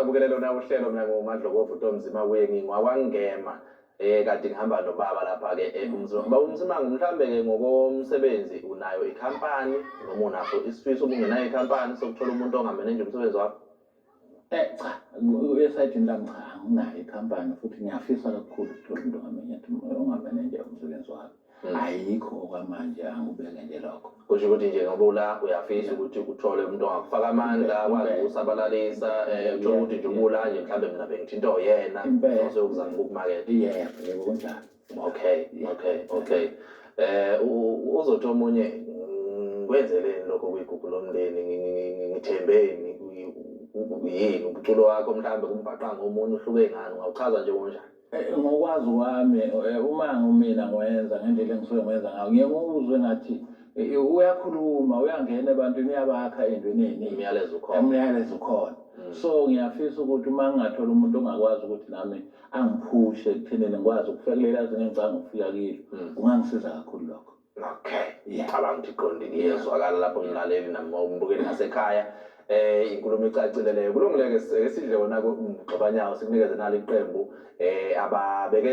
Ngabukele lona uhlelo mina nguMadlokovu Ntomzima kuye ngingakwangema kade ngihamba nobaba lapha-ke uMzimang. Baba uMzimang, mhlambe-ke ngokomsebenzi unayo ikhampani noma unaso isifiso ubungenayo ikhampani sokuthola umuntu ongamenenja umsebenzi wakho? Cha, esayidini lami cha, anginayo ikhampani futhi ngiyafisa kakhulu ukuthola umuntu ongamenenja umsebenzi wami. Ayikho okwamanje, angibeke nje lokho. Kusho ukuthi nje ngoba ula uyafisa ukuthi uthole umuntu ongakufaka amandla akwazi ukusabalalisa uthole ukuthi nje ubula nje mhlambe mina bengithinta oyena oseyokuzama ukukumaketha. Yebo kunjalo. Okay. Uzothi omunye ngikwenzeleni lokho kuyigugu lomndeni ngithembeni yini umculo wakho mhlambe kumbhaqanga omunye uhluke ngani ungawuchaza nje kanjani? Ngokwazi kwami uma ngumina ngiwenza ngendlela engisuke ngiwenza ngayo, ngiyeke ngizwe ngathi uyakhuluma, uyangena ebantwini, uyabakha ey'ntweni ey'ningi. Umyalezo ukhona. So ngiyafisa ukuthi uma ngingathola umuntu ongakwazi ukuthi nami angiphushe ekuthenini ngikwazi ukufika kulela zinga engicabanga ukufika kilo, kungangisiza kakhulu lokho. Okay. Ngicabanga ukuthi iqondile iyezwakala lapho ngilaleli nami umbukeli ngasekhaya. Inkulumo ecacile leyo kulungileke sidle wona-ke uMgxobanyawo sikunikeze nalo iqembu ababeke